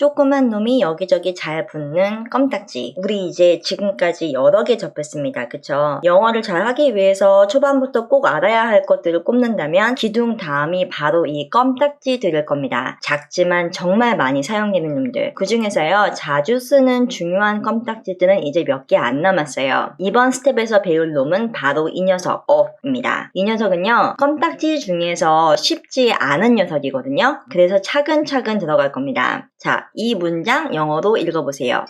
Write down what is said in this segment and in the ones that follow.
조그만 놈이 여기저기 잘 붙는 껌딱지. 우리 이제 지금까지 여러 개 접했습니다. 그쵸? 영어를 잘 하기 위해서 초반부터 꼭 알아야 할 것들을 꼽는다면 기둥 다음이 바로 이 껌딱지들일 겁니다. 작지만 정말 많이 사용되는 놈들. 그 중에서요, 자주 쓰는 중요한 껌딱지들은 이제 몇 개 안 남았어요. 이번 스텝에서 배울 놈은 바로 이 녀석, of입니다. 이 녀석은요, 껌딱지 중에서 쉽지 않은 녀석이거든요. 그래서 차근차근 들어갈 겁니다. 자, 이 문장 영어로 읽어보세요.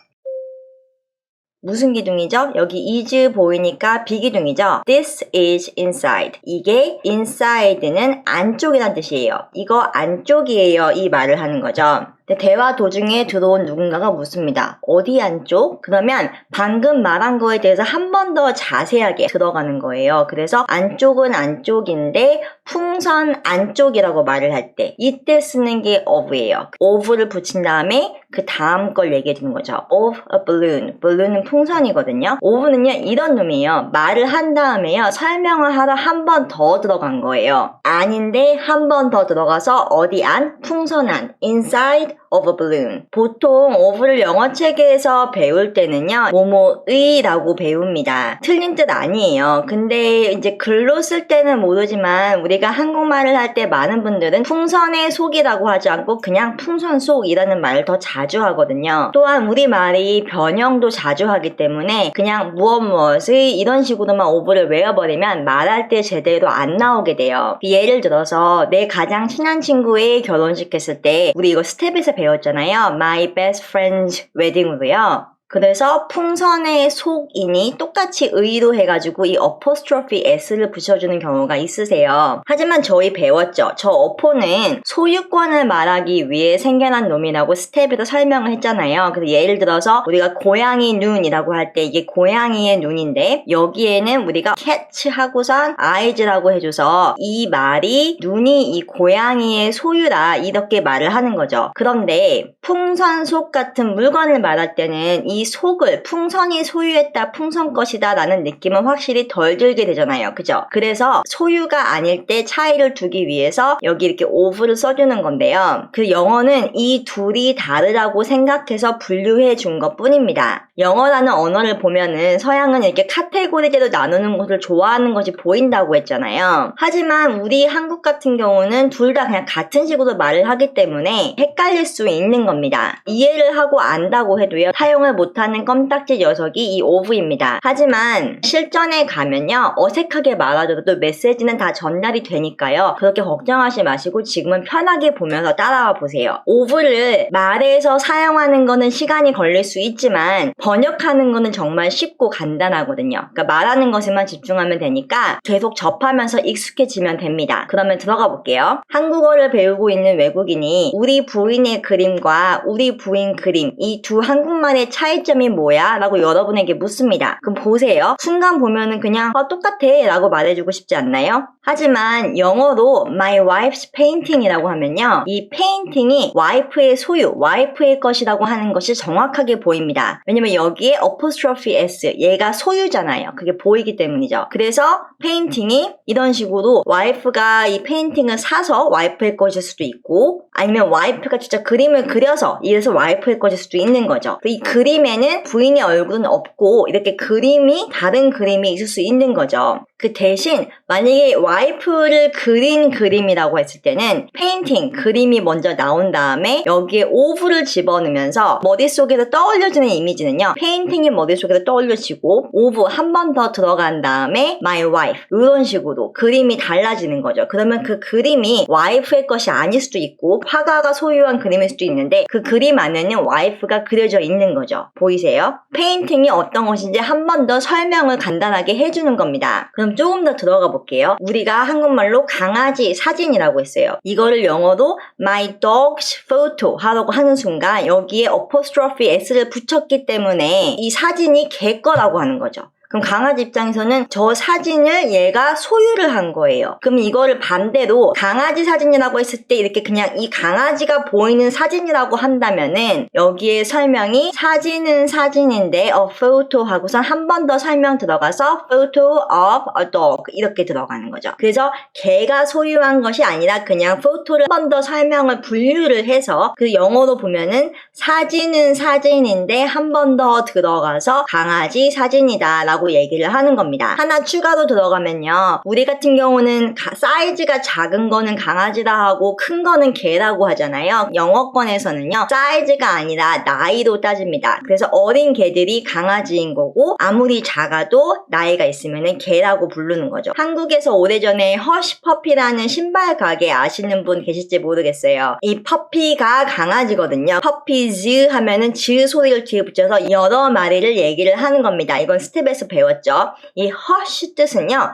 무슨 기둥이죠? 여기 is 보이니까 비기둥이죠? This is inside. 이게 inside는 안쪽이란 뜻이에요. 이거 안쪽이에요. 이 말을 하는 거죠. 대화 도중에 들어온 누군가가 묻습니다. 어디 안쪽? 그러면 방금 말한 거에 대해서 한 번 더 자세하게 들어가는 거예요. 그래서 안쪽은 안쪽인데 풍선 안쪽이라고 말을 할 때 이때 쓰는 게 of예요. of를 붙인 다음에 그 다음 걸 얘기해 주는 거죠. of a balloon. balloon은 풍선이거든요. of는요 이런 놈이에요. 말을 한 다음에요 설명을 하러 한 번 더 들어간 거예요. 아닌데 한 번 더 들어가서 어디 안? 풍선 안. inside of a balloon. 보통 of를 영어 체계에서 배울 때는요 뭐뭐의 라고 배웁니다. 틀린 뜻 아니에요. 근데 이제 글로 쓸 때는 모르지만 우리가 한국말을 할 때 많은 분들은 풍선의 속이라고 하지 않고 그냥 풍선 속이라는 말을 더 자주 하거든요. 또한 우리말이 변형도 자주 하기 때문에 그냥 무엇무엇의 이런 식으로만 of를 외워버리면 말할 때 제대로 안 나오게 돼요. 예를 들어서 내 가장 친한 친구의 결혼식 했을 때 우리 이거 스텝에서 배웠잖아요. My best friend's wedding으로요. 그래서 풍선의 속이니 똑같이 의로 해가지고 이 apostrophe s를 붙여주는 경우가 있으세요. 하지만 저희 배웠죠. 저 어포는 소유권을 말하기 위해 생겨난 놈이라고 스텝에서 설명을 했잖아요. 그래서 예를 들어서 우리가 고양이 눈이라고 할 때 이게 고양이의 눈인데 여기에는 우리가 catch 하고선 eyes라고 해줘서 이 말이 눈이 이 고양이의 소유라 이렇게 말을 하는 거죠. 그런데 풍선 속 같은 물건을 말할 때는 이 속을 풍선이 소유했다, 풍선 것이다 라는 느낌은 확실히 덜 들게 되잖아요. 그죠? 그래서 소유가 아닐 때 차이를 두기 위해서 여기 이렇게 of를 써주는 건데요. 그 영어는 이 둘이 다르다고 생각해서 분류해 준 것 뿐입니다. 영어라는 언어를 보면은 서양은 이렇게 카테고리대로 나누는 것을 좋아하는 것이 보인다고 했잖아요. 하지만 우리 한국 같은 경우는 둘 다 그냥 같은 식으로 말을 하기 때문에 헷갈릴 수 있는 겁니다. 이해를 하고 안다고 해도요. 사용을 못하는 껌딱지 녀석이 이 of입니다. 하지만 실전에 가면요. 어색하게 말하더라도 메시지는 다 전달이 되니까요. 그렇게 걱정하지 마시고 지금은 편하게 보면서 따라와 보세요. of를 말에서 사용하는 거는 시간이 걸릴 수 있지만 번역하는 거는 정말 쉽고 간단하거든요. 그러니까 말하는 것에만 집중하면 되니까 계속 접하면서 익숙해지면 됩니다. 그러면 들어가 볼게요. 한국어를 배우고 있는 외국인이 우리 부인의 그림과 우리 부인 그림 이 두 한국말의 차이점이 뭐야? 라고 여러분에게 묻습니다. 그럼 보세요. 순간 보면은 그냥 똑같아 라고 말해주고 싶지 않나요? 하지만 영어로 my wife's painting 이라고 하면요. 이 painting이 와이프의 소유, 와이프의 것이라고 하는 것이 정확하게 보입니다. 왜냐면 여기에 apostrophe s, 얘가 소유잖아요. 그게 보이기 때문이죠. 그래서 painting이 이런 식으로 와이프가 이 페인팅을 사서 와이프의 것일 수도 있고 아니면 와이프가 진짜 그림을 그려서 이래서 와이프의 것일 수도 있는 거죠. 이 그림에는 부인의 얼굴은 없고 이렇게 그림이 다른 그림이 있을 수 있는 거죠. 그 대신 만약에 와이프를 그린 그림이라고 했을 때는 페인팅, 그림이 먼저 나온 다음에 여기에 of를 집어넣으면서 머릿속에서 떠올려지는 이미지는요. 페인팅이 머릿속에서 떠올려지고 of 한 번 더 들어간 다음에 my wife 이런 식으로 그림이 달라지는 거죠. 그러면 그 그림이 와이프의 것이 아닐 수도 있고 화가가 소유한 그림일 수도 있는데 그 그림 안에는 와이프가 그려져 있는 거죠. 보이세요? 페인팅이 어떤 것인지 한 번 더 설명을 간단하게 해주는 겁니다. 그럼 조금 더 들어가 볼게요. 우리가 한국말로 강아지 사진이라고 했어요. 이거를 영어로 my dog's photo 하라고 하는 순간 여기에 apostrophe s를 붙였기 때문에 이 사진이 걔 거라고 하는 거죠. 그럼 강아지 입장에서는 저 사진을 얘가 소유를 한 거예요. 그럼 이거를 반대로 강아지 사진이라고 했을 때 이렇게 그냥 이 강아지가 보이는 사진이라고 한다면은 여기에 설명이 사진은 사진인데 a photo 하고선 한 번 더 설명 들어가서 photo of a dog 이렇게 들어가는 거죠. 그래서 걔가 소유한 것이 아니라 그냥 photo를 한 번 더 설명을 분류를 해서 그 영어로 보면은 사진은 사진인데 한 번 더 들어가서 강아지 사진이다 라고 얘기를 하는 겁니다. 하나 추가로 들어가면요. 우리 같은 경우는 사이즈가 작은 거는 강아지라 하고 큰 거는 개라고 하잖아요. 영어권에서는요. 사이즈가 아니라 나이로 따집니다. 그래서 어린 개들이 강아지인 거고 아무리 작아도 나이가 있으면 개라고 부르는 거죠. 한국에서 오래전에 허쉬퍼피라는 신발 가게 아시는 분 계실지 모르겠어요. 이 퍼피가 강아지거든요. 퍼피즈 하면은 즈 소리를 뒤에 붙여서 여러 마리를 얘기를 하는 겁니다. 이건 스텝에서 배웠죠. 이 허쉬 뜻은요.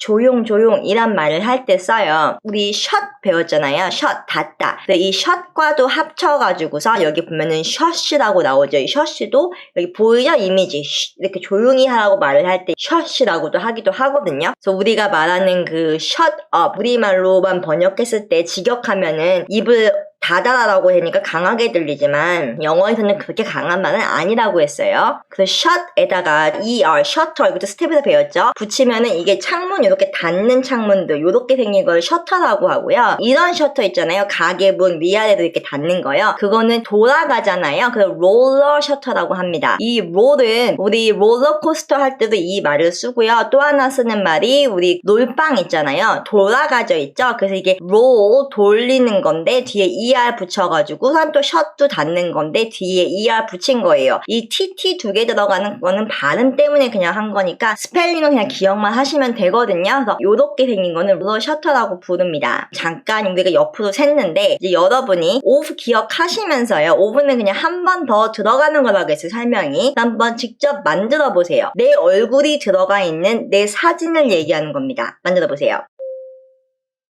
조용 이란 말을 할 때 써요. 우리 shut 배웠잖아요. shut 닫다. 이 shut과도 합쳐가지고서 여기 보면은 shut이라고 나오죠. 이 shut도 여기 보이죠? 이미지 이렇게 조용히 하라고 말을 할 때 shut이라고도 하기도 하거든요. 그래서 우리가 말하는 그 shut up 우리말로만 번역했을 때 직역하면은 입을 닫아라라고 하니까 강하게 들리지만 영어에서는 그렇게 강한 말은 아니라고 했어요. 그래서 shut에다가 shutter 이것도 스텝에서 배웠죠. 붙이면은 이게 창문 이렇게 닫는 창문도 이렇게 생긴 걸 셔터라고 하고요. 이런 셔터 있잖아요. 가게 문 위아래로 이렇게 닫는 거요. 그거는 돌아가잖아요. 그래서 롤러 셔터라고 합니다. 이 롤은 우리 롤러코스터 할 때도 이 말을 쓰고요. 또 하나 쓰는 말이 우리 놀빵 있잖아요. 돌아가져 있죠. 그래서 이게 롤 돌리는 건데 뒤에 ER 붙여가지고 또 셔도 닫는 건데 뒤에 ER 붙인 거예요. 이 TT 두 개 들어가는 거는 발음 때문에 그냥 한 거니까 스펠링은 그냥 기억만 하시면 되거든요. 그래서 요렇게 생긴 거는 롤러 셔터라고 부릅니다. 잠깐 우리가 옆으로 샜는데 이제 여러분이 오브 기억하시면서요. 오브는 그냥 한 번 더 들어가는 거라고 했어요. 설명이. 한번 직접 만들어 보세요. 내 얼굴이 들어가 있는 내 사진을 얘기하는 겁니다. 만들어 보세요.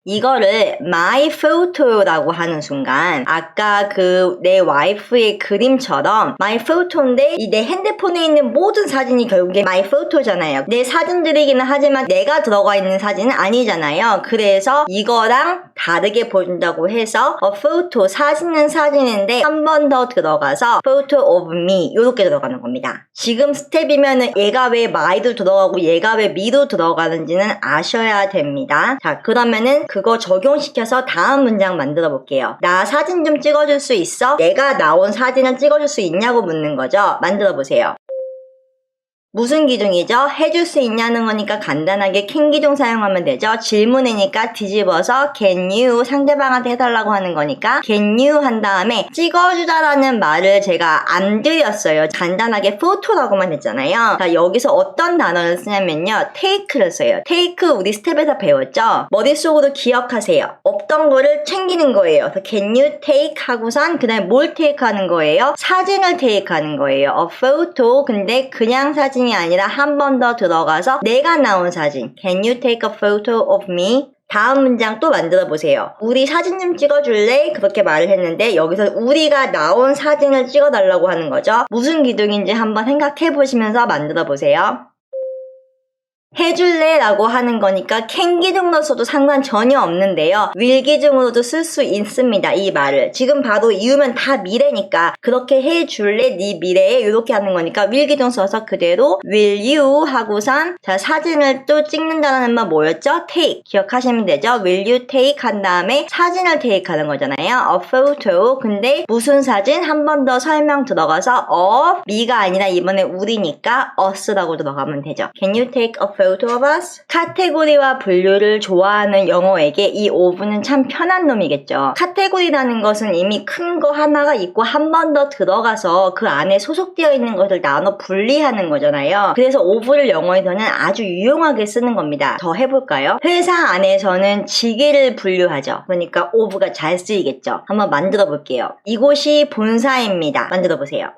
이거를 my photo라고 하는 순간 아까 그 내 와이프의 그림처럼 my photo인데 이 내 핸드폰에 있는 모든 사진이 결국에 my photo잖아요. 내 사진들이기는 하지만 내가 들어가 있는 사진은 아니잖아요. 그래서 이거랑 다르게 보여준다고 해서 a photo 사진은 사진인데 한 번 더 들어가서 photo of me 이렇게 들어가는 겁니다. 지금 스텝이면은 얘가 왜 my도 들어가고 얘가 왜 me도 들어가는지는 아셔야 됩니다. 자, 그러면은 그거 적용시켜서 다음 문장 만들어 볼게요. 나 사진 좀 찍어줄 수 있어? 내가 나온 사진을 찍어줄 수 있냐고 묻는 거죠. 만들어 보세요. 무슨 기둥이죠? 해줄 수 있냐는 거니까 간단하게 can 기둥 사용하면 되죠. 질문이니까 뒤집어서 can you 상대방한테 해달라고 하는 거니까 can you 한 다음에 찍어주다라는 말을 제가 안 드렸어요. 간단하게 photo라고만 했잖아요. 자, 여기서 어떤 단어를 쓰냐면요. take를 써요. take 우리 스텝에서 배웠죠? 머릿속으로 기억하세요. 없던 거를 챙기는 거예요. 그래서 can you take 하고선 그 다음에 뭘 take 하는 거예요? 사진을 take 하는 거예요. a photo 근데 그냥 사진 이 아니라 한 번 더 들어가서 내가 나온 사진 Can you take a photo of me? 다음 문장 또 만들어 보세요. 우리 사진 좀 찍어줄래? 그렇게 말을 했는데 여기서 우리가 나온 사진을 찍어달라고 하는 거죠. 무슨 기둥인지 한번 생각해 보시면서 만들어 보세요. 해줄래? 라고 하는 거니까 can 기둥으로 써도 상관 전혀 없는데요. will 기둥으로도 쓸 수 있습니다. 이 말을. 지금 봐도 이유면 다 미래니까 그렇게 해줄래? 네 미래에 이렇게 하는 거니까 will 기둥 써서 그대로 will you 하고선 자 사진을 또 찍는다는 말 뭐였죠? take 기억하시면 되죠. will you take 한 다음에 사진을 take 하는 거잖아요. a photo 근데 무슨 사진? 한 번 더 설명 들어가서 of me가 아니라 이번에 우리니까 us라고 들어가면 되죠. Can you take a photo of us? 카테고리와 분류를 좋아하는 영어에게 이 of는 참 편한 놈이겠죠. 카테고리라는 것은 이미 큰 거 하나가 있고 한 번 더 들어가서 그 안에 소속되어 있는 것을 나눠 분리하는 거잖아요. 그래서 of를 영어에서는 아주 유용하게 쓰는 겁니다. 더 해볼까요? 회사 안에서는 직위를 분류하죠. 그러니까 of가 잘 쓰이겠죠. 한번 만들어 볼게요. 이곳이 본사입니다. 만들어 보세요.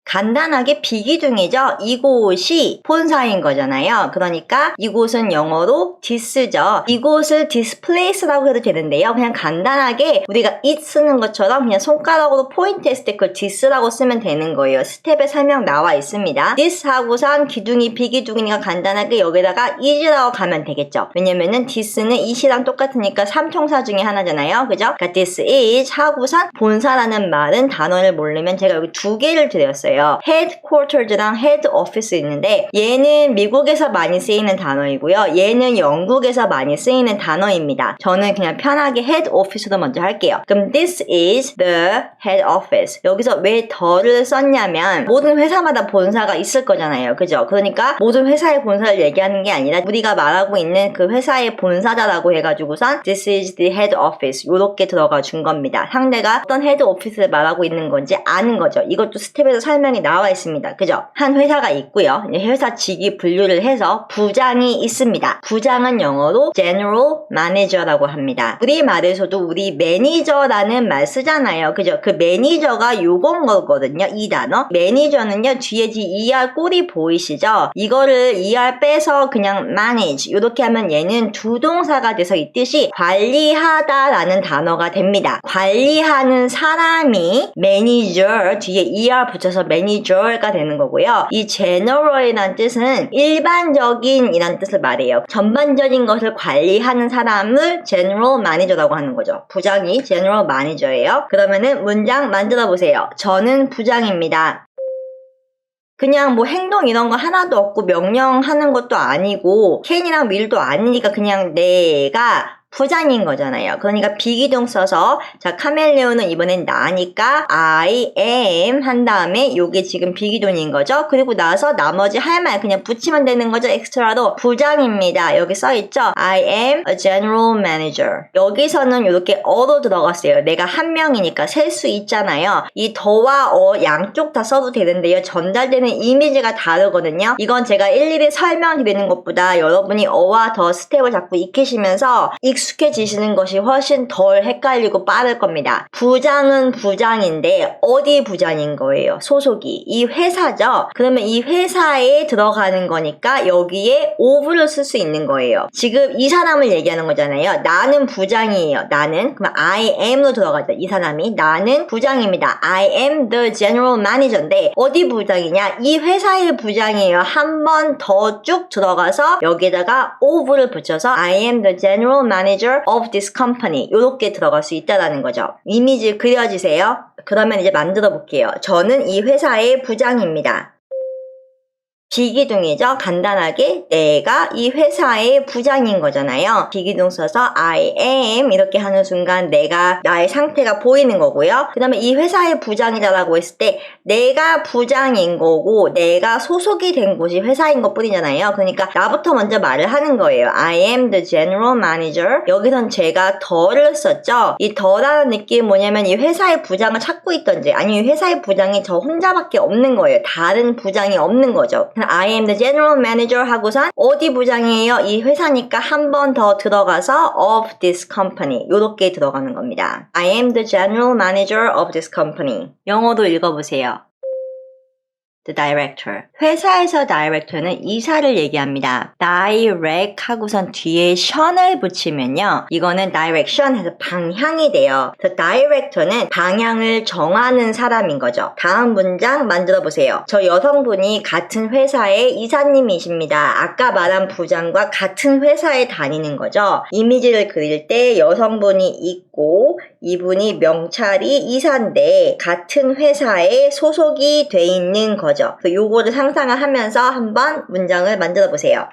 간단하게 비기둥이죠. 이곳이 본사인 거잖아요. 그러니까 이곳은 영어로 this죠. 이곳을 this place라고 해도 되는데요. 그냥 간단하게 우리가 it 쓰는 것처럼 그냥 손가락으로 포인트했을 때 그걸 this라고 쓰면 되는 거예요. 스텝에 설명 나와 있습니다. this 하고선 기둥이 비기둥이니까 간단하게 여기다가 is라고 가면 되겠죠. 왜냐면은 this는 it이랑 똑같으니까 삼총사 중에 하나잖아요. 그죠? 그러니까 this is 하고선 본사라는 말은 단어를 모르면 제가 여기 두 개를 드렸어요. headquarters랑 head office 있는데 얘는 미국에서 많이 쓰이는 단어이고요. 얘는 영국에서 많이 쓰이는 단어입니다. 저는 그냥 편하게 head office로 먼저 할게요. 그럼 this is the head office. 여기서 왜 the를 썼냐면 모든 회사마다 본사가 있을 거잖아요. 그죠? 그러니까 모든 회사의 본사를 얘기하는 게 아니라 우리가 말하고 있는 그 회사의 본사다라고 해가지고선 this is the head office 요렇게 들어가 준 겁니다. 상대가 어떤 head office를 말하고 있는 건지 아는 거죠. 이것도 스텝에서 설명이 나와 있습니다. 그죠? 한 회사가 있고요. 회사 직위 분류를 해서 부장이 있습니다. 부장은 영어로 general manager라고 합니다. 우리말에서도 우리 매니저라는 말 쓰잖아요. 그죠? 그 매니저가 요건 거거든요. 이 단어. 매니저는요. 뒤에 ER 꼬리 보이시죠? 이거를 ER 빼서 그냥 manage 이렇게 하면 얘는 두 동사가 돼서 이 뜻이 관리하다라는 단어가 됩니다. 관리하는 사람이 매니저 뒤에 ER 붙여서 매니저가 되는 거고요. 이 general이라는 뜻은 일반적인 이란 뜻을 말해요. 전반적인 것을 관리하는 사람을 general manager라고 하는 거죠. 부장이 general manager예요. 그러면은 문장 만들어 보세요. 저는 부장입니다. 그냥 뭐 행동 이런 거 하나도 없고 명령하는 것도 아니고 캔이랑 밀도 아니니까 그냥 내가 부장인 거잖아요. 그러니까 비기둥 써서 자 카멜레온은 이번엔 나니까 I am 한 다음에 요게 지금 비기둥인 거죠. 그리고 나서 나머지 할 말 그냥 붙이면 되는 거죠. 엑스트라로 부장입니다. 여기 써있죠. I am a general manager. 여기서는 이렇게 어로 들어갔어요. 내가 한 명이니까 셀 수 있잖아요. 이 더와 양쪽 다 써도 되는데요. 전달되는 이미지가 다르거든요. 이건 제가 일일이 설명드리는 것보다 여러분이 어와 더 스텝을 자꾸 익히시면서 익숙해지시는 것이 훨씬 덜 헷갈리고 빠를 겁니다. 부장은 부장인데 어디 부장인 거예요? 소속이. 이 회사죠? 그러면 이 회사에 들어가는 거니까 여기에 of를 쓸 수 있는 거예요. 지금 이 사람을 얘기하는 거잖아요. 나는 부장이에요. 나는. 그럼 I am로 들어가죠. 이 사람이. 나는 부장입니다. I am the general manager인데 어디 부장이냐? 이 회사의 부장이에요. 한 번 더 쭉 들어가서 여기다가 of를 붙여서 I am the general manager of this company 이렇게 들어갈 수 있다는 거죠. 이미지 그려지세요? 그러면 이제 만들어 볼게요. 저는 이 회사의 부장입니다. 비기둥이죠. 간단하게 내가 이 회사의 부장인 거잖아요. 비기둥 써서 I am 이렇게 하는 순간 내가 나의 상태가 보이는 거고요. 그 다음에 이 회사의 부장이다라고 했을 때 내가 부장인 거고 내가 소속이 된 곳이 회사인 것 뿐이잖아요. 그러니까 나부터 먼저 말을 하는 거예요. I am the general manager. 여기선 제가 더를 썼죠. 이 더라는 느낌이 뭐냐면 이 회사의 부장을 찾고 있던지 아니면 이 회사의 부장이 저 혼자밖에 없는 거예요. 다른 부장이 없는 거죠. I am the general manager 하고선 어디 부장이에요? 이 회사니까 한 번 더 들어가서 of this company 요렇게 들어가는 겁니다. I am the general manager of this company. 영어도 읽어보세요. The director. 회사에서 director는 이사를 얘기합니다. direct 하고선 뒤에 션을 붙이면요. 이거는 direction 해서 방향이 돼요. The director는 방향을 정하는 사람인 거죠. 다음 문장 만들어 보세요. 저 여성분이 같은 회사의 이사님이십니다. 아까 말한 부장과 같은 회사에 다니는 거죠. 이미지를 그릴 때 여성분이 있고 이분이 명찰이 이사인데 같은 회사에 소속이 돼 있는 거죠. 요거를 상상을 하면서 한번 문장을 만들어 보세요.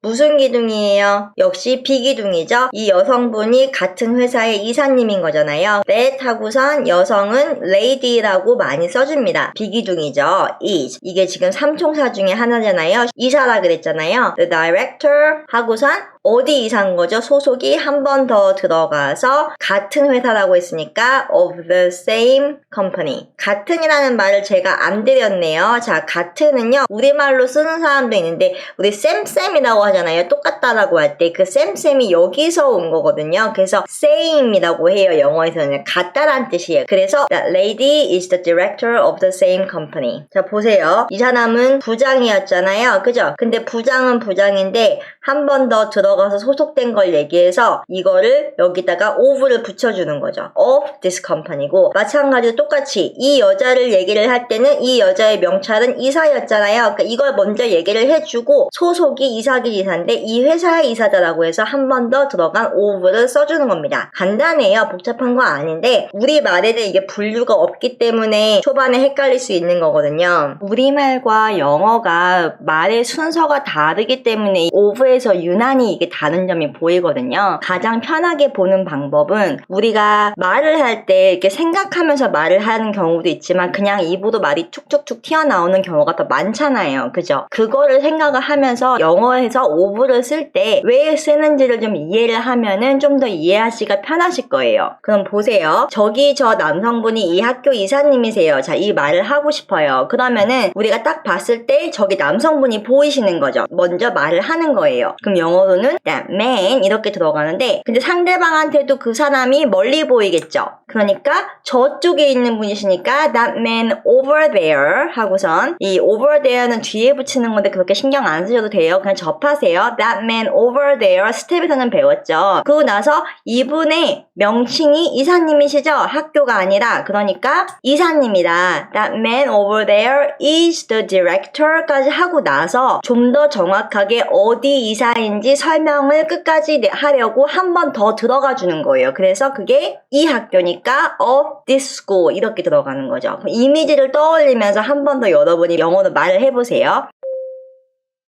무슨 기둥이에요? 역시 비기둥이죠. 이 여성분이 같은 회사의 이사님인 거잖아요. that 하고선 여성은 lady라고 많이 써줍니다. 비기둥이죠. is. 이게 지금 삼총사 중에 하나잖아요. 이사라 그랬잖아요. The director 하고선 어디 이사인 거죠? 소속이 한 번 더 들어가서 같은 회사라고 했으니까 of the same company. 같은이라는 말을 제가 안 드렸네요. 자, 같은은요. 우리말로 쓰는 사람도 있는데 우리 쌤쌤이라고 하잖아요. 똑같다라고 할 때 그 쌤이 여기서 온 거거든요. 그래서 same이라고 해요. 영어에서는 같다란 뜻이에요. 그래서 that lady is the director of the same company. 자, 보세요. 이 사람은 부장이었잖아요. 그죠? 근데 부장은 부장인데 한 번 더 들어가서 소속된 걸 얘기해서 이거를 여기다가 of를 붙여주는 거죠. of this company고, 마찬가지로 똑같이 이 여자를 얘기를 할 때는 이 여자의 명찰은 이사였잖아요. 그러니까 이걸 먼저 얘기를 해주고 소속이 이사기 이사인데 이 회사의 이사다라고 해서 한 번 더 들어간 of를 써주는 겁니다. 간단해요. 복잡한 거 아닌데 우리말에는 이게 분류가 없기 때문에 초반에 헷갈릴 수 있는 거거든요. 우리말과 영어가 말의 순서가 다르기 때문에 of에서 유난히 이게 다른 점이 보이거든요. 가장 편하게 보는 방법은 우리가 말을 할 때 이렇게 생각하면서 말을 하는 경우도 있지만 그냥 입으로 말이 툭툭툭 튀어나오는 경우가 더 많잖아요. 그죠? 그거를 생각을 하면서 영어에서 of를 쓸 때 왜 쓰는지를 좀 이해를 하면은 좀 더 이해하시기가 편하실 거예요. 그럼 보세요. 저기 저 남성분이 이 학교 이사님이세요. 자, 이 말을 하고 싶어요. 그러면은 우리가 딱 봤을 때 저기 남성분이 보이시는 거죠. 먼저 말을 하는 거예요. 그럼 영어로는 that man 이렇게 들어가는데 근데 상대방한테도 그 사람이 멀리 보이겠죠. 그러니까 저쪽에 있는 분이시니까 that man over there 하고선 이 over there는 뒤에 붙이는 건데 그렇게 신경 안 쓰셔도 돼요. 그냥 접하세요. that man over there 스텝에서는 배웠죠. 그러고 나서 이분의 명칭이 이사님이시죠? 학교가 아니라. 그러니까 이사님이다. that man over there is the director까지 하고 나서 좀 더 정확하게 어디 이사인지 설명을 끝까지 하려고 한 번 더 들어가 주는 거예요. 그래서 그게 이 학교니까 of this school 이렇게 들어가는 거죠. 이미지를 떠올리면서 한 번 더 여러분이 영어로 말을 해보세요.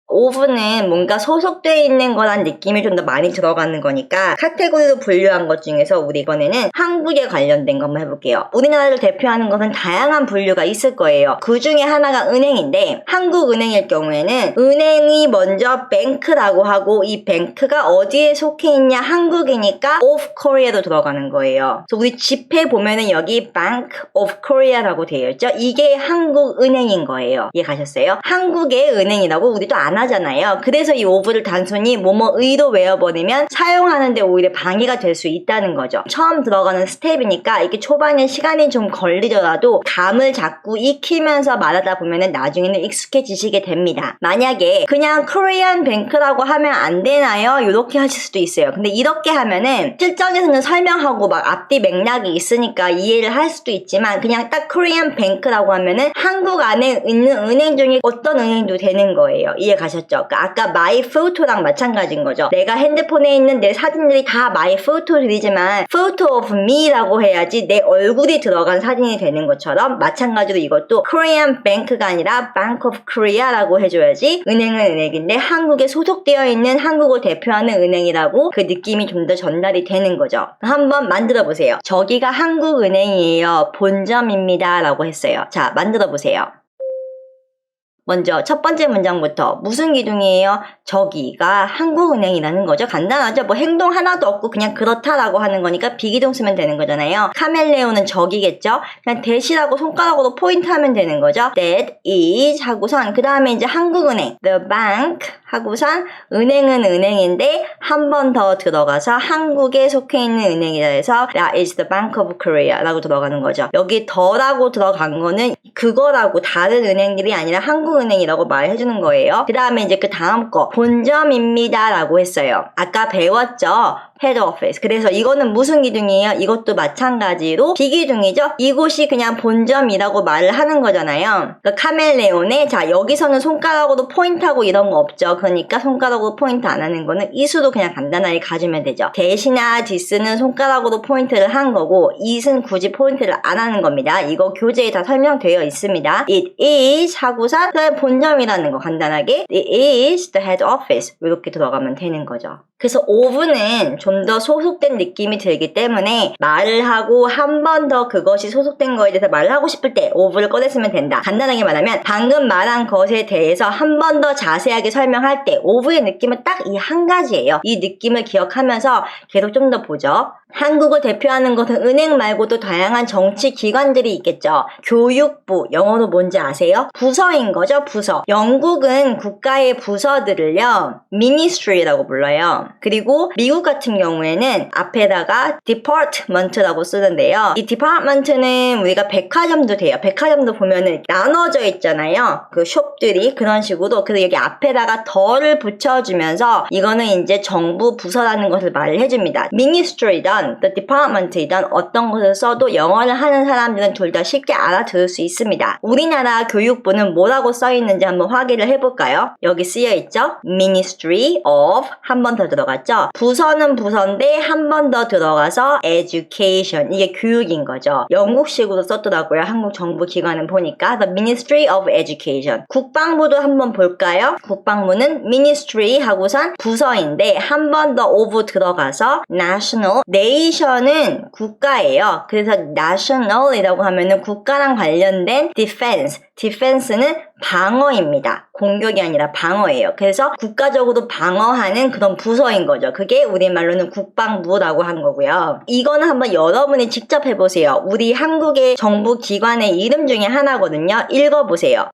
of는 뭔가 소속되어 있는 거란 느낌이 좀 더 많이 들어가는 거니까 카테고리로 분류한 것 중에서 우리 이번에는 한국에 관련된 거 한번 해볼게요. 우리나라를 대표하는 것은 다양한 분류가 있을 거예요. 그 중에 하나가 은행인데 한국은행일 경우에는 은행이 먼저 뱅크라고 하고 이 뱅크가 어디에 속해 있냐 한국이니까 of Korea로 들어가는 거예요. 그래서 우리 지폐 보면은 여기 Bank of Korea라고 되어 있죠. 이게 한국은행인 거예요. 이해 가셨어요? 한국의 은행이라고 우리도 안 하잖아요. 그래서 이 of를 단순히 뭐뭐의로 외워버리면 사용하는데 오히려 방해가 될 수 있다는 거죠. 처음 들어가는 스텝이니까 이게 초반에 시간이 좀 걸리더라도 감을 자꾸 익히면서 말하다 보면은 나중에는 익숙해지시게 됩니다. 만약에 그냥 코리안 뱅크라고 하면 안 되나요? 이렇게 하실 수도 있어요. 근데 이렇게 하면은 실전에서는 설명하고 막 앞뒤 맥락이 있으니까 이해를 할 수도 있지만 그냥 딱 코리안 뱅크라고 하면은 한국 안에 있는 은행 중에 어떤 은행도 되는 거예요. 이해 가셨죠? 그러니까 아까 my photo랑 마찬가지인 거죠. 내가 핸드폰에 있는 내 사진들이 다 my photo들이지만 photo of me라고 해야지 내 얼굴이 들어간 사진이 되는 것처럼 마찬가지로 이것도 Korean Bank가 아니라 Bank of Korea라고 해줘야지 은행은 은행인데 한국에 소속되어 있는 한국을 대표하는 은행이라고 그 느낌이 좀 더 전달이 되는 거죠. 한번 만들어 보세요. 저기가 한국은행이에요. 본점입니다. 라고 했어요. 자, 만들어 보세요. 먼저 첫 번째 문장부터 무슨 기둥이에요? 저기가 한국은행이라는 거죠. 간단하죠. 뭐 행동 하나도 없고 그냥 그렇다라고 하는 거니까 비기동 쓰면 되는 거잖아요. 카멜레온은 저기겠죠. 그냥 대시라고 손가락으로 포인트하면 되는 거죠. That is 하고선 그 다음에 이제 한국은행 The bank 하고선 은행은 은행인데 한 번 더 들어가서 한국에 속해 있는 은행이라 해서 That is the Bank of Korea 라고 들어가는 거죠. 여기 더라고 들어간 거는 그거라고 다른 은행들이 아니라 한국은행이라고 말해주는 거예요. 그 다음에 이제 그 다음 거 본점입니다 라고 했어요. 아까 배웠죠? 헤드 오피스. 그래서 이거는 무슨 기둥이에요? 이것도 마찬가지로 비기둥이죠? 이곳이 그냥 본점이라고 말을 하는 거잖아요. 그러니까 카멜레온에 자 여기서는 손가락으로 포인트하고 이런 거 없죠. 그러니까 손가락으로 포인트 안 하는 거는 이수도 그냥 간단하게 가주면 되죠. 대시나 디스는 손가락으로 포인트를 한 거고 it은 굳이 포인트를 안 하는 겁니다. 이거 교재에 다 설명되어 있습니다. It is 하고서 그냥 본점이라는 거 간단하게 It is the head office 이렇게 들어가면 되는 거죠. 그래서 of는 좀 더 소속된 느낌이 들기 때문에 말을 하고 한 번 더 그것이 소속된 거에 대해서 말을 하고 싶을 때 of를 꺼냈으면 된다. 간단하게 말하면 방금 말한 것에 대해서 한 번 더 자세하게 설명할 때 of의 느낌은 딱 이 한 가지예요. 이 느낌을 기억하면서 계속 좀 더 보죠. 한국을 대표하는 것은 은행 말고도 다양한 정치 기관들이 있겠죠. 교육부, 영어로 뭔지 아세요? 부서인 거죠, 부서. 영국은 국가의 부서들을요, ministry라고 불러요. 그리고 미국 같은 경우에는 앞에다가 department라고 쓰는데요. 이 department는 우리가 백화점도 돼요. 백화점도 보면은 나눠져 있잖아요. 그 숍들이 그런 식으로. 그래서 여기 앞에다가 더를 붙여주면서 이거는 이제 정부 부서라는 것을 말을 해줍니다. ministry든 the department이든 어떤 것을 써도 영어를 하는 사람들은 둘 다 쉽게 알아들을 수 있습니다. 우리나라 교육부는 뭐라고 써있는지 한번 확인을 해볼까요? 여기 쓰여있죠? Ministry of 한 번 더 들어갔죠? 부서는 부서인데 한 번 더 들어가서 education, 이게 교육인 거죠. 영국식으로 썼더라고요. 한국 정부 기관은 보니까 the Ministry of Education. 국방부도 한번 볼까요? 국방부는 ministry 하고선 부서인데 한 번 더 of 들어가서 national, nation은 국가예요. 그래서 national이라고 하면은 국가랑 관련된 defense, defense는 방어입니다. 공격이 아니라 방어예요. 그래서 국가적으로 방어하는 그런 부서인 거죠. 그게 우리말로는 국방부라고 한 거고요. 이거는 한번 여러분이 직접 해보세요. 우리 한국의 정부 기관의 이름 중에 하나거든요. 읽어보세요.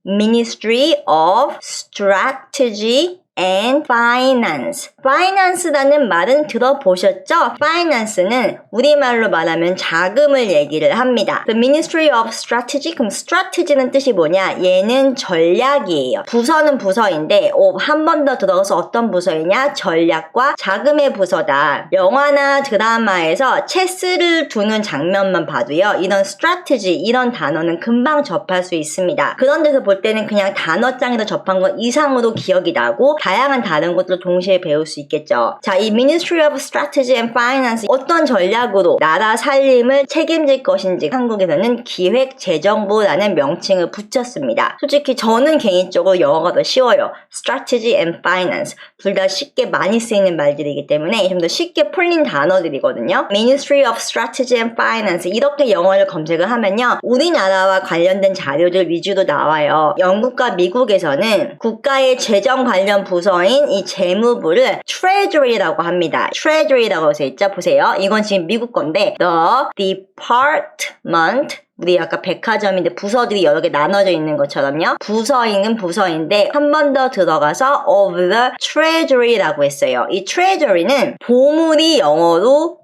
Ministry of Strategy and Finance. Finance라는 말은 들어보셨죠? Finance는 우리말로 말하면 자금을 얘기를 합니다. The Ministry of Strategy, 그럼 strategy는 뜻이 뭐냐? 얘는 전략이에요. 부서는 부서인데 한 번 더 들어가서 어떤 부서이냐? 전략과 자금의 부서다. 영화나 드라마에서 체스를 두는 장면만 봐도요. 이런 strategy, 이런 단어는 금방 접할 수 있습니다. 그런 데서 볼 때는 그냥 단어장에서 접한 것 이상으로 기억이 나고 다양한 다른 것들을 동시에 배울 수 있겠죠. 자, 이 Ministry of Strategy and Finance 어떤 전략으로 나라 살림을 책임질 것인지 한국에서는 기획재정부라는 명칭을 붙였습니다. 솔직히 저는 개인적으로 영어가 더 쉬워요. Strategy and Finance 둘 다 쉽게 많이 쓰이는 말들이기 때문에 좀 더 쉽게 풀린 단어들이거든요. Ministry of Strategy and Finance 이렇게 영어를 검색을 하면요. 우리나라와 관련된 자료들 위주로 나와요. 영국과 미국에서는 국가의 재정 관련 부서인 이 재무부를 Treasury라고 합니다. Treasury라고 써있죠? 보세요. 이건 지금 미국 건데 The Department 우리 아까 백화점인데 부서들이 여러 개 나눠져 있는 것처럼요. 부서인은 부서인데 한 번 더 들어가서 of the Treasury라고 했어요. 이 Treasury는 보물이 영어로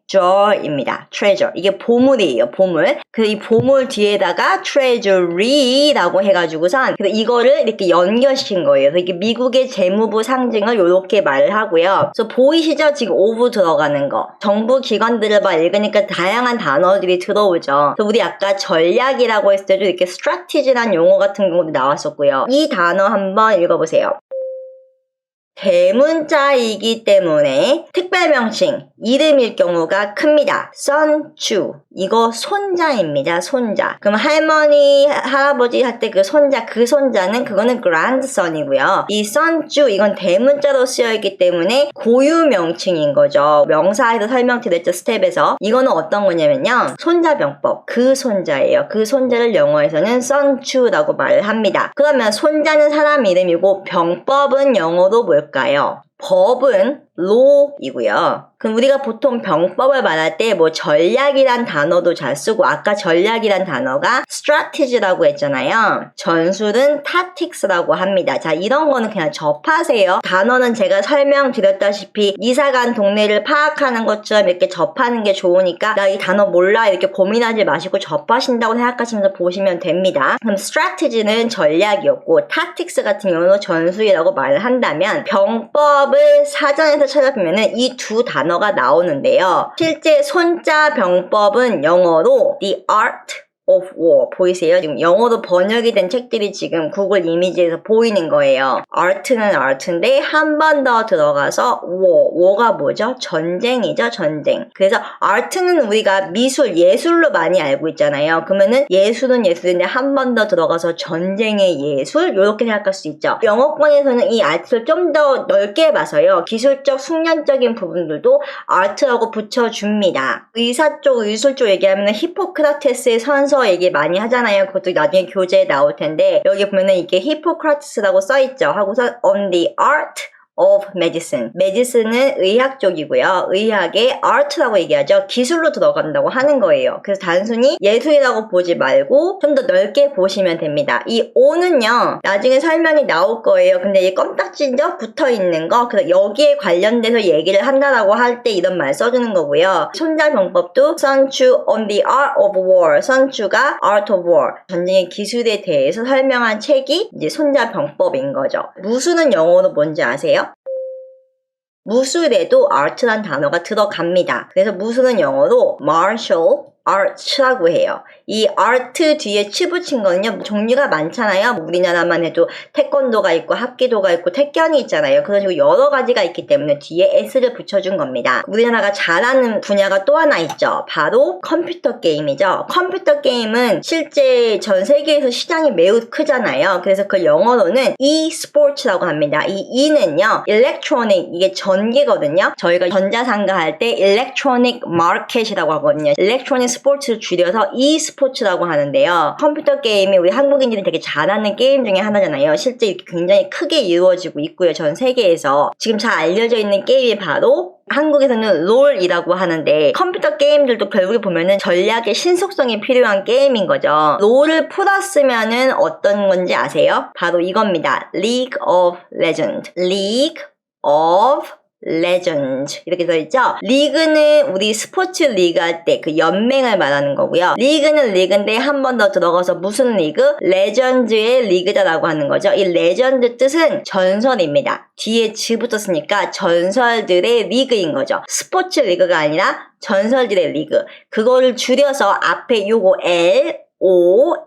treasure입니다. treasure. 이게 보물이에요. 보물. 그래서 이 보물 뒤에다가 treasury라고 해가지고선 그래서 이거를 이렇게 연결시킨 거예요. 그래서 이게 미국의 재무부 상징을 이렇게 말을 하고요. 그래서 보이시죠? 지금 of 들어가는 거. 정부 기관들을 막 읽으니까 다양한 단어들이 들어오죠. 그래서 우리 아까 전략이라고 했을 때도 이렇게 strategy라는 용어 같은 경우도 나왔었고요. 이 단어 한번 읽어보세요. 대문자이기 때문에 특별명칭, 이름일 경우가 큽니다. son주, 이거 손자입니다. 손자. 그럼 할머니, 할아버지 할 때 그 손자, 그 손자는 그거는 grandson이고요. 이 son주, 이건 대문자로 쓰여있기 때문에 고유명칭인 거죠. 명사에서 설명드렸죠, 스텝에서. 이거는 어떤 거냐면요. 손자병법, 그 손자예요. 그 손자를 영어에서는 son주라고 말을 합니다. 그러면 손자는 사람 이름이고 병법은 영어로 뭘까요? 법은 law이고요. 그럼 우리가 보통 병법을 말할 때 뭐 전략이란 단어도 잘 쓰고 아까 전략이란 단어가 strategy라고 했잖아요. 전술은 tactics라고 합니다. 자, 이런 거는 그냥 접하세요. 단어는 제가 설명드렸다시피 이사간 동네를 파악하는 것처럼 이렇게 접하는 게 좋으니까 나 이 단어 몰라 이렇게 고민하지 마시고 접하신다고 생각하시면서 보시면 됩니다. 그럼 strategy는 전략이었고 tactics 같은 경우는 전술이라고 말을 한다면 병법을 사전에서 찾아보면은 이 두 단어가 나오는데요. 실제 손자 병법은 영어로 The Art of War 보이세요? 지금 영어로 번역이 된 책들이 지금 구글 이미지에서 보이는 거예요. Art는 Art인데 한 번 더 들어가서 War, War가 뭐죠? 전쟁이죠, 전쟁. 그래서 Art는 우리가 미술, 예술로 많이 알고 있잖아요. 그러면은 예술은 예술인데 한 번 더 들어가서 전쟁의 예술? 이렇게 생각할 수 있죠. 영어권에서는 이 Art를 좀 더 넓게 봐서요. 기술적, 숙련적인 부분들도 Art라고 붙여줍니다. 의사 쪽, 의술 쪽 얘기하면 히포크라테스의 선서 얘기 많이 하잖아요. 그것도 나중에 교재에 나올 텐데 여기 보면은 이게 히포크라테스라고 써있죠. 하고서 on the art of medicine. medicine은 의학 쪽이고요. 의학의 art라고 얘기하죠. 기술로 들어간다고 하는 거예요. 그래서 단순히 예술이라고 보지 말고 좀 더 넓게 보시면 됩니다. 이 O는요, 나중에 설명이 나올 거예요. 근데 이 껌딱지죠? 붙어 있는 거. 그래서 여기에 관련돼서 얘기를 한다라고 할 때 이런 말 써주는 거고요. 손자병법도 선추 on the art of war. 선추가 art of war. 전쟁의 기술에 대해서 설명한 책이 이제 손자병법인 거죠. 무술은 영어로 뭔지 아세요? 무술에도 art란 단어가 들어갑니다. 그래서 무술은 영어로 martial arts라고 해요. 이 art 뒤에 치 붙인 거는요, 종류가 많잖아요. 우리나라만 해도 태권도가 있고 합기도가 있고 태권이 있잖아요. 그런 식으로 여러 가지가 있기 때문에 뒤에 s를 붙여준 겁니다. 우리나라가 잘하는 분야가 또 하나 있죠. 바로 컴퓨터 게임이죠. 컴퓨터 게임은 실제 전 세계에서 시장이 매우 크잖아요. 그래서 그 영어로는 e-sports라고 합니다. 이 e는요, electronic, 이게 전기거든요. 저희가 전자상가 할 때 electronic market이라고 하거든요. electronic 스포츠를 줄여서 e스포츠라고 하는데요. 컴퓨터 게임이 우리 한국인들이 되게 잘하는 게임 중에 하나잖아요. 실제 이렇게 굉장히 크게 이루어지고 있고요. 전 세계에서. 지금 잘 알려져 있는 게임이 바로 한국에서는 롤이라고 하는데, 컴퓨터 게임들도 결국에 보면은 전략의 신속성이 필요한 게임인 거죠. 롤을 풀었으면은 어떤 건지 아세요? 바로 이겁니다. League of Legends. League of Legends 이렇게 써있죠. 리그는 우리 스포츠 리그 할 때 그 연맹을 말하는 거고요. 리그는 리그인데 한 번 더 들어가서 무슨 리그? 레전드의 리그다라고 하는 거죠. 이 레전드 뜻은 전설입니다. 뒤에 즈 붙었으니까 전설들의 리그인 거죠. 스포츠 리그가 아니라 전설들의 리그. 그거를 줄여서 앞에 요거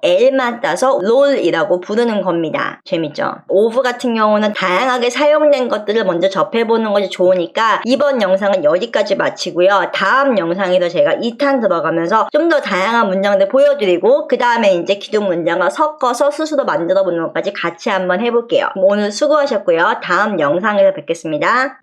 L만 따서 롤이라고 부르는 겁니다. 재밌죠? of 같은 경우는 다양하게 사용된 것들을 먼저 접해보는 것이 좋으니까 이번 영상은 여기까지 마치고요. 다음 영상에서 제가 2탄 들어가면서 좀 더 다양한 문장들 보여드리고 그 다음에 이제 기존 문장과 섞어서 스스로 만들어보는 것까지 같이 한번 해볼게요. 오늘 수고하셨고요. 다음 영상에서 뵙겠습니다.